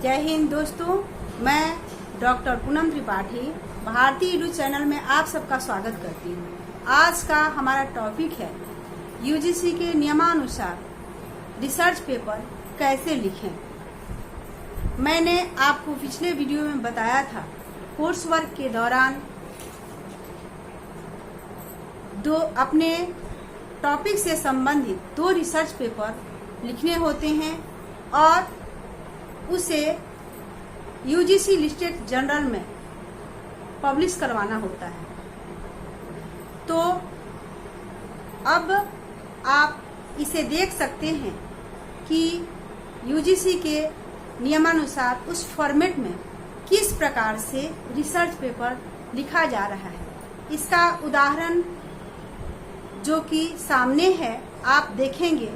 जय हिंद दोस्तों, मैं डॉक्टर पूनम त्रिपाठी भारतीय यूट्यूब चैनल में आप सबका स्वागत करती हूँ। आज का हमारा टॉपिक है यूजीसी के नियमानुसार रिसर्च पेपर कैसे लिखें। मैंने आपको पिछले वीडियो में बताया था कोर्स वर्क के दौरान अपने टॉपिक से संबंधित 2 रिसर्च पेपर लिखने होते हैं और उसे यूजीसी लिस्टेड जर्नल में पब्लिश करवाना होता है। तो अब आप इसे देख सकते हैं कि यूजीसी के नियमानुसार उस फॉर्मेट में किस प्रकार से रिसर्च पेपर लिखा जा रहा है। इसका उदाहरण जो कि सामने है आप देखेंगे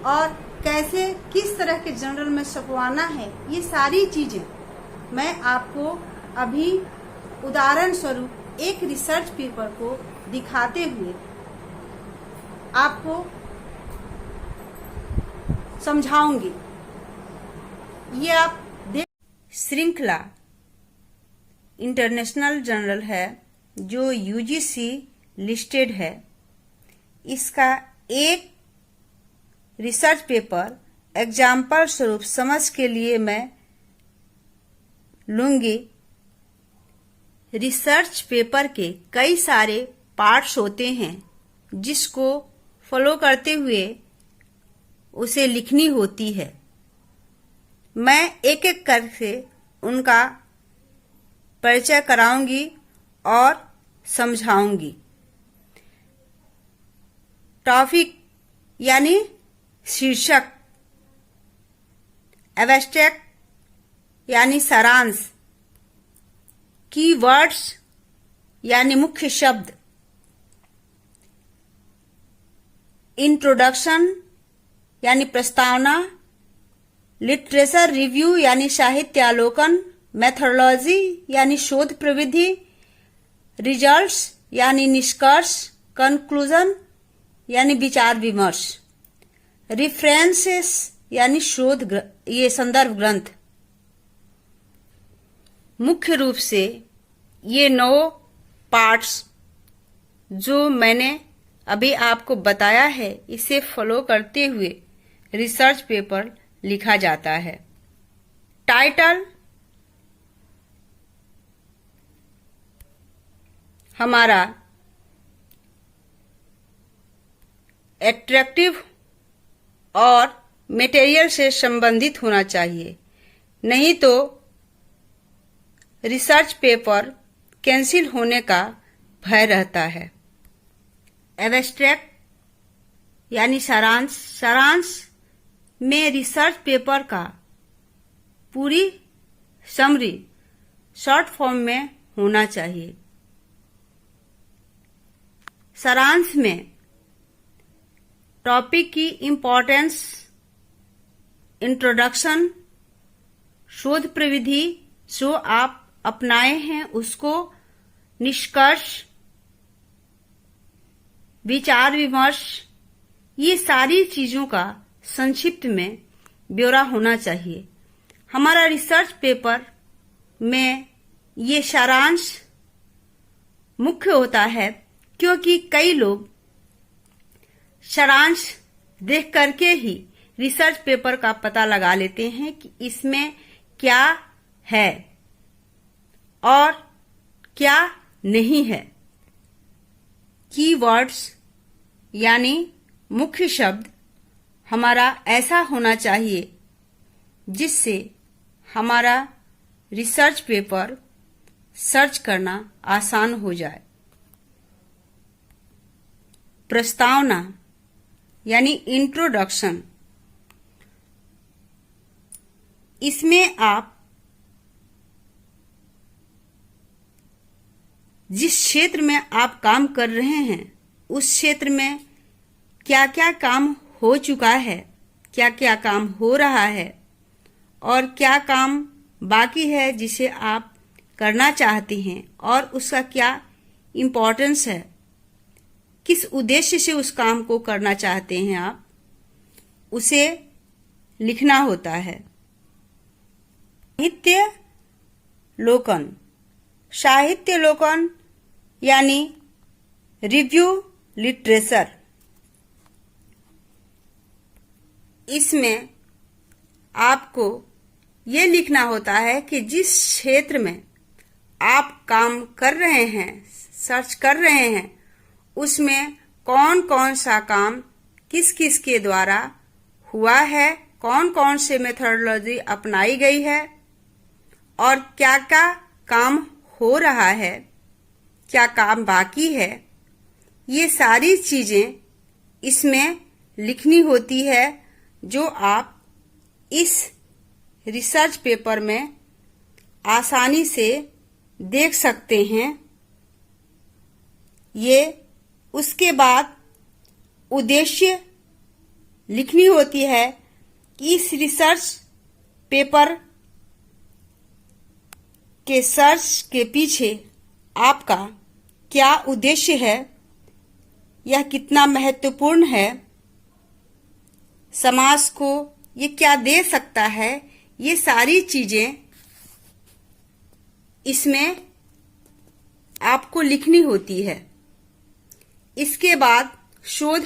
और कैसे किस तरह के जर्नल में छपवाना है, ये सारी चीजें मैं आपको अभी उदाहरण स्वरूप एक रिसर्च पेपर को दिखाते हुए आपको समझाऊंगी। ये आप देख, श्रृंखला इंटरनेशनल जर्नल है जो यूजीसी लिस्टेड है। इसका एक रिसर्च पेपर एग्जाम्पल स्वरूप समझ के लिए मैं लूंगी। रिसर्च पेपर के कई सारे पार्ट्स होते हैं जिसको फॉलो करते हुए उसे लिखनी होती है। मैं एक एक करके उनका परिचय कराऊंगी और समझाऊंगी। टॉपिक यानी शीर्षक, एब्स्ट्रैक्ट यानी सारांश, कीवर्ड्स यानी मुख्य शब्द, इंट्रोडक्शन यानी प्रस्तावना, लिटरेचर रिव्यू यानी साहित्यालोकन, मेथोडोलॉजी यानी शोध प्रविधि, रिजल्ट्स यानी निष्कर्ष, कंक्लूजन यानी विचार विमर्श, रेफरेंसेस यानी ये संदर्भ ग्रंथ। मुख्य रूप से ये 9 पार्ट्स जो मैंने अभी आपको बताया है, इसे फॉलो करते हुए रिसर्च पेपर लिखा जाता है। टाइटल हमारा एट्रैक्टिव और मटेरियल से संबंधित होना चाहिए, नहीं तो रिसर्च पेपर कैंसिल होने का भय रहता है। एब्स्ट्रैक्ट यानी सारांश, सारांश में रिसर्च पेपर का पूरी समरी शॉर्ट फॉर्म में होना चाहिए। सारांश में टॉपिक की इम्पोर्टेंस, इंट्रोडक्शन, शोध प्रविधि जो आप अपनाए हैं उसको, निष्कर्ष, विचार विमर्श, ये सारी चीजों का संक्षिप्त में ब्यौरा होना चाहिए। हमारा रिसर्च पेपर में ये सारांश मुख्य होता है क्योंकि कई लोग सारांश देख करके ही रिसर्च पेपर का पता लगा लेते हैं कि इसमें क्या है और क्या नहीं है। कीवर्ड्स यानी मुख्य शब्द हमारा ऐसा होना चाहिए जिससे हमारा रिसर्च पेपर सर्च करना आसान हो जाए। प्रस्तावना यानी इंट्रोडक्शन, इसमें आप जिस क्षेत्र में आप काम कर रहे हैं उस क्षेत्र में क्या क्या काम हो चुका है, क्या क्या काम हो रहा है और क्या काम बाकी है जिसे आप करना चाहते हैं और उसका क्या इम्पोर्टेंस है, किस उद्देश्य से उस काम को करना चाहते हैं आप, उसे लिखना होता है। साहित्य लोकन यानी रिव्यू लिटरेचर। इसमें आपको ये लिखना होता है कि जिस क्षेत्र में आप काम कर रहे हैं, सर्च कर रहे हैं, उसमें कौन कौन सा काम किस किस के द्वारा हुआ है, कौन कौन से मेथोडोलॉजी अपनाई गई है और क्या क्या काम हो रहा है, क्या काम बाकी है, ये सारी चीजें इसमें लिखनी होती है, जो आप इस रिसर्च पेपर में आसानी से देख सकते हैं। ये उसके बाद उद्देश्य लिखनी होती है कि इस रिसर्च पेपर के सर्च के पीछे आपका क्या उद्देश्य है, यह कितना महत्वपूर्ण है, समाज को ये क्या दे सकता है, ये सारी चीजें इसमें आपको लिखनी होती है। इसके बाद शोध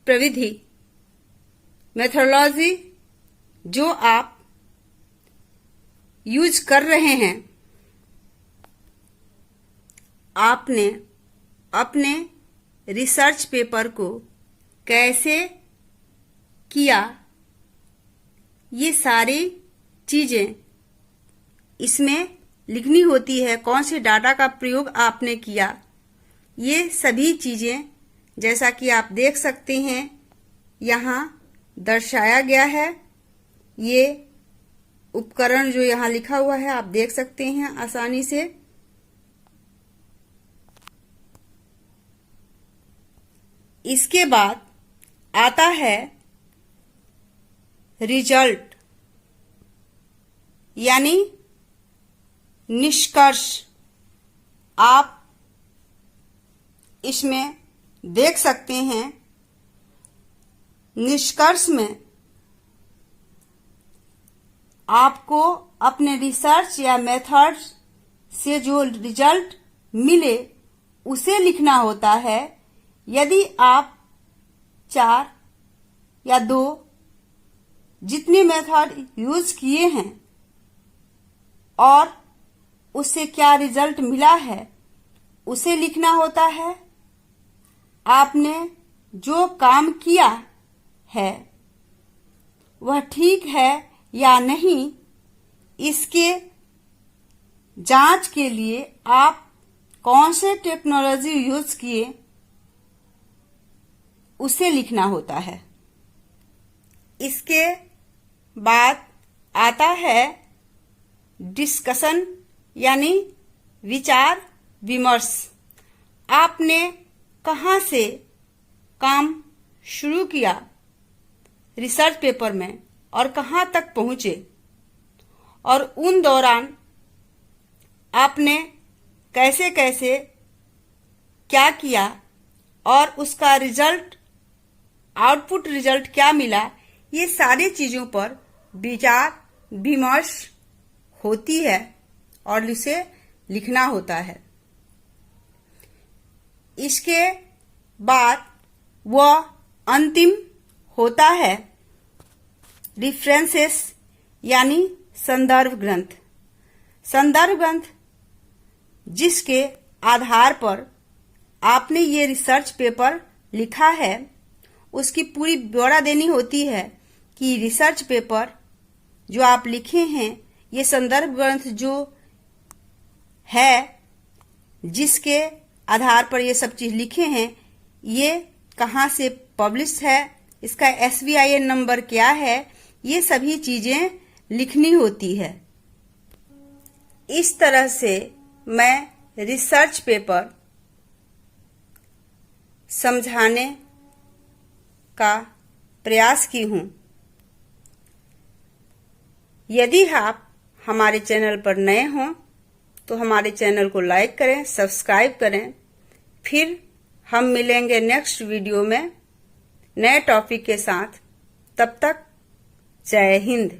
प्रविधि मेथोडोलॉजी जो आप यूज कर रहे हैं, आपने अपने रिसर्च पेपर को कैसे किया, ये सारी चीजें इसमें लिखनी होती है। कौन से डाटा का प्रयोग आपने किया, ये सभी चीजें जैसा कि आप देख सकते हैं यहाँ दर्शाया गया है। ये उपकरण जो यहाँ लिखा हुआ है आप देख सकते हैं आसानी से। इसके बाद आता है रिजल्ट यानी निष्कर्ष। आप इसमें देख सकते हैं निष्कर्ष में आपको अपने रिसर्च या मेथड से जो रिजल्ट मिले उसे लिखना होता है। यदि आप 4 या 2 जितने मेथड यूज किए हैं और उससे क्या रिजल्ट मिला है उसे लिखना होता है। आपने जो काम किया है वह ठीक है या नहीं, इसके जांच के लिए आप कौन से टेक्नोलॉजी यूज किए उसे लिखना होता है। इसके बाद आता है डिस्कशन यानी विचार विमर्श। आपने कहाँ से काम शुरू किया रिसर्च पेपर में और कहाँ तक पहुंचे, और उन दौरान आपने कैसे कैसे क्या किया और उसका रिजल्ट, आउटपुट रिजल्ट क्या मिला, ये सारी चीजों पर विचार विमर्श होती है और इसे लिखना होता है। इसके बाद वह अंतिम होता है रेफरेंसेस यानी संदर्भ ग्रंथ। संदर्भ ग्रंथ जिसके आधार पर आपने ये रिसर्च पेपर लिखा है, उसकी पूरी ब्यौरा देनी होती है कि रिसर्च पेपर जो आप लिखे हैं, ये संदर्भ ग्रंथ जो है जिसके आधार पर ये सब चीज लिखे हैं, ये कहाँ से पब्लिश है, इसका SBIN नंबर क्या है, ये सभी चीजें लिखनी होती है। इस तरह से मैं रिसर्च पेपर समझाने का प्रयास की हूँ। यदि आप हमारे चैनल पर नए हों तो हमारे चैनल को लाइक करें, सब्सक्राइब करें। फिर हम मिलेंगे नेक्स्ट वीडियो में नए टॉपिक के साथ। तब तक जय हिंद।